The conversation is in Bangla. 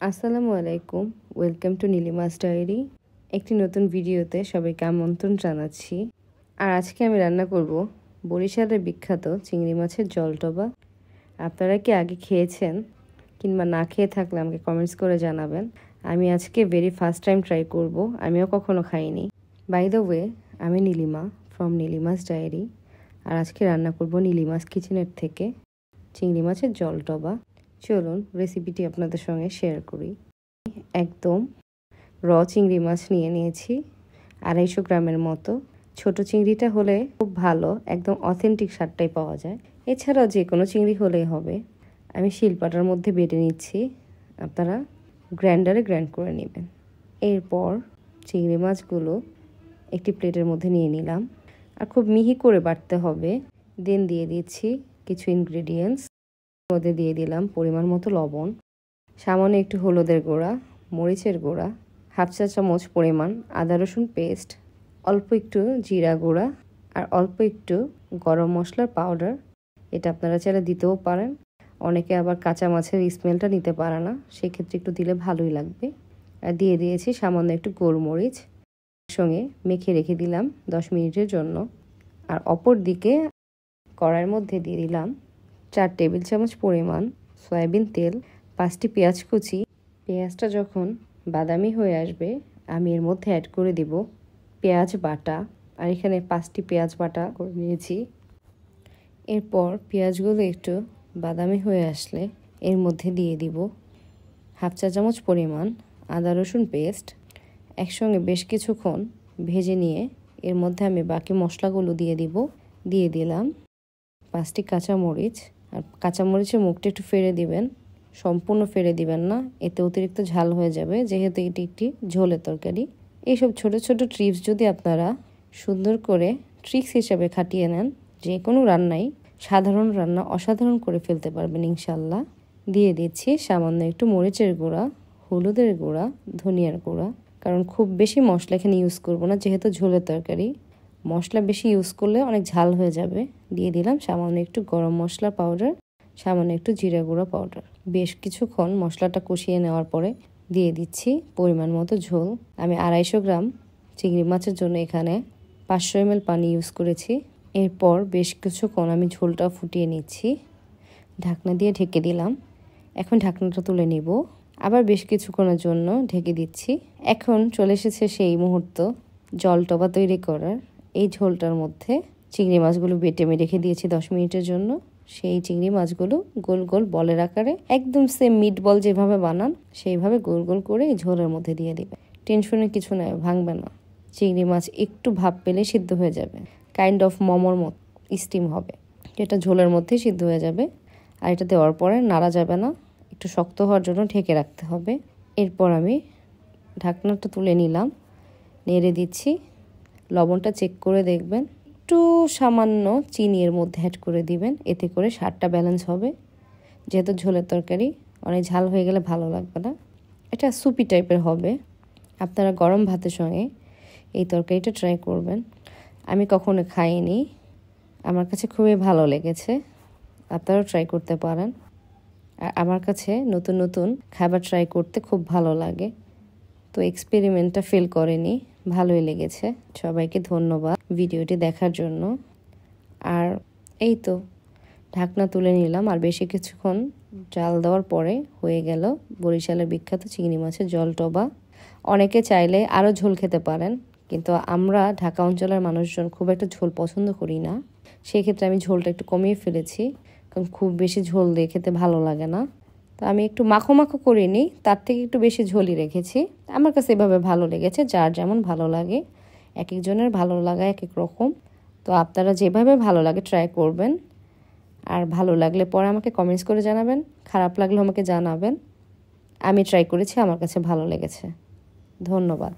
আসসালামু আলাইকুম, ওয়েলকাম টু নীলিমাস ডায়েরি। একটি নতুন ভিডিওতে সবাইকে আমন্ত্রণ জানাচ্ছি। আর আজকে আমি রান্না করব বরিশালের বিখ্যাত চিংড়ি মাছের জলটবা। আপনারা কি আগে খেয়েছেন কিংবা না খেয়ে থাকলে আমাকে কমেন্টস করে জানাবেন। আমি আজকে ভেরি ফার্স্ট টাইম ট্রাই করব, আমিও কখনো খাইনি। বাই দ্য ওয়ে, আমি নীলিমা ফ্রম নীলিমাস ডায়েরি। আর আজকে রান্না করব নীলিমাস কিচেনের থেকে চিংড়ি মাছের জলটবা। চলুন রেসিপিটি আপনাদের সঙ্গে শেয়ার করি। একদম র চিংড়ি মাছ নিয়ে নিয়েছি 250 গ্রামের মতো। ছোট চিংড়িটা হলে খুব ভালো, একদম অথেন্টিক স্বাদটাই পাওয়া যায়। এছাড়াও যে কোনো চিংড়ি হলেই হবে। আমি শিলপাটার মধ্যে বেটে নিচ্ছি, আপনারা গ্রাইন্ডারে গ্রাইন্ড করে নেবেন। এরপর চিংড়ি মাছগুলো একটি প্লেটের মধ্যে নিয়ে নিলাম। আর খুব মিহি করে বাটতে হবে। দেন দিয়ে দিচ্ছি কিছু ইনগ্রেডিয়েন্টস। মধ্যে দিয়ে দিলাম পরিমাণ মতো লবণ, সামান্য একটু হলুদের গুঁড়া, মরিচের গুঁড়া, হাফ চা চামচ পরিমাণ আদা রসুন পেস্ট, অল্প একটু জিরা গুঁড়া আর অল্প একটু গরম মশলার পাউডার। এটা আপনারা চাইলে দিতেও পারেন, অনেকে আবার কাঁচা মাছের স্মেলটা নিতে পারে না, সেক্ষেত্রে একটু দিলে ভালোই লাগবে। আর দিয়ে দিয়েছি সামান্য একটু গোলমরিচ, সঙ্গে মেখে রেখে দিলাম 10 মিনিটের জন্য। আর অপর দিকে কড়াইয়ের মধ্যে দিয়ে দিলাম 4 টেবিল চামচ পরিমাণ সয়াবিন তেল, 5টি পেঁয়াজ কুচি। পেঁয়াজটা যখন বাদামি হয়ে আসবে আমি এর মধ্যে অ্যাড করে দিব পেঁয়াজ বাটা। আর এখানে 5টি পেঁয়াজ বাটা করে নিয়েছি। এরপর পেঁয়াজগুলো একটু বাদামি হয়ে আসলে এর মধ্যে দিয়ে দিব হাফ চা চামচ পরিমাণ আদা রসুন পেস্ট। একসঙ্গে বেশ কিছুক্ষণ ভেজে নিয়ে এর মধ্যে আমি বাকি মশলাগুলো দিয়ে দিলাম 5টি কাঁচামরিচ। আর কাঁচামরিচের মুখটা একটু ফেড়ে দিবেন, সম্পূর্ণ ফেড়ে দিবেন না, এতে অতিরিক্ত ঝাল হয়ে যাবে, যেহেতু এটি একটি ঝোলের তরকারি। এইসব ছোট ছোট ট্রিপস যদি আপনারা সুন্দর করে ট্রিক্স হিসাবে খাটিয়ে নেন, যে কোনো রান্নাই সাধারণ রান্না অসাধারণ করে ফেলতে পারবেন ইনশাল্লাহ। দিয়ে দিচ্ছি সামান্য একটু মরিচের গুঁড়া, হলুদের গুঁড়া, ধনিয়ার গুঁড়া। কারণ খুব বেশি মশলা এখানে ইউজ করবো না, যেহেতু ঝোলের তরকারি। মশলা বেশি ইউজ করলে অনেক ঝাল হয়ে যাবে। দিয়ে দিলাম সামান্য একটু গরম মশলা পাউডার, সামান্য একটু জিরা গুঁড়া পাউডার। বেশ কিছুক্ষণ মশলাটা কষিয়ে নেওয়ার পরে দিয়ে দিচ্ছি পরিমাণ মতো ঝোল। আমি 250 গ্রাম চিংড়ি মাছের জন্য এখানে 500 ml পানি ইউজ করেছি। এরপর বেশ কিছুক্ষণ আমি ঝোলটা ফুটিয়ে নিচ্ছি, ঢাকনা দিয়ে ঢেকে দিলাম। এখন ঢাকনাটা তুলে নিব, আবার বেশ কিছুক্ষণের জন্য ঢেকে দিচ্ছি। এখন চলে এসেছে সেই মুহূর্ত জলটবা তৈরি করার। এই ঝোলটার মধ্যে চিংড়ি মাছগুলো বেটে আমি রেখে দিয়েছি 10 মিনিটের জন্য। সেই চিংড়ি মাছগুলো গোল গোল বলের আকারে, একদম সেম মিট বল যেভাবে বানান সেইভাবে গোল গোল করে এই ঝোলের মধ্যে দিয়ে দিবে। টেনশনের কিছু নাই, ভাঙবে না। চিংড়ি মাছ একটু ভাপ পেলে সিদ্ধ হয়ে যাবে, কাইন্ড অফ মোমোর মতো স্টিম হবে। এটা ঝোলের মধ্যেই সিদ্ধ হয়ে যাবে। আর এটা দেওয়ার পরে নাড়া যাবে না, একটু শক্ত হওয়ার জন্য ঢেকে রাখতে হবে। এরপর আমি ঢাকনাটা তুলে নিলাম, নেড়ে দিচ্ছি। লবণটা চেক করে দেখবেন, একটু সামান্য চিনি এর মধ্যে অ্যাড করে দিবেন, এতে করে স্বাদটা ব্যালেন্স হবে। যেহেতু ঝোলের তরকারি অনেক ঝাল হয়ে গেলে ভালো লাগবে না। এটা সুপি টাইপের হবে। আপনারা গরম ভাতের সঙ্গে এই তরকারিটা ট্রাই করবেন। আমি কখনো খাইনি, আমার কাছে খুবই ভালো লেগেছে। আপনারাও ট্রাই করতে পারেন। আর আমার কাছে নতুন নতুন খাবার ট্রাই করতে খুব ভালো লাগে, তো এক্সপেরিমেন্টটা ফেল করেনি, ভালোই লেগেছে। সবাইকে ধন্যবাদ ভিডিওটি দেখার জন্য। আর এই তো ঢাকনা তুলে নিলাম। আর বেশি কিছুক্ষণ জাল দেওয়ার পরে হয়ে গেল বরিশালের বিখ্যাত চিংড়ি মাছের জলটবা। অনেকে চাইলে আরও ঝোল খেতে পারেন, কিন্তু আমরা ঢাকা অঞ্চলের মানুষজন খুব একটা ঝোল পছন্দ করি না। সেক্ষেত্রে আমি ঝোলটা একটু কমিয়ে ফেলেছি, কারণ খুব বেশি ঝোল দিয়ে খেতে ভালো লাগে না। তো আমি একটু মাখো মাখো করিনি, তার থেকে একটু বেশি ঝোলই রেখেছি। আমার কাছে এভাবে ভালো লেগেছে, যার যেমন ভালো লাগে, এক একজনের ভালো লাগা এক এক রকম। তো আপনারা যেভাবে ভালো লাগে ট্রাই করবেন। আর ভালো লাগলে পরে আমাকে কমেন্টস করে জানাবেন, খারাপ লাগলে আমাকে জানাবেন। আমি ট্রাই করেছি, আমার কাছে ভালো লেগেছে। ধন্যবাদ।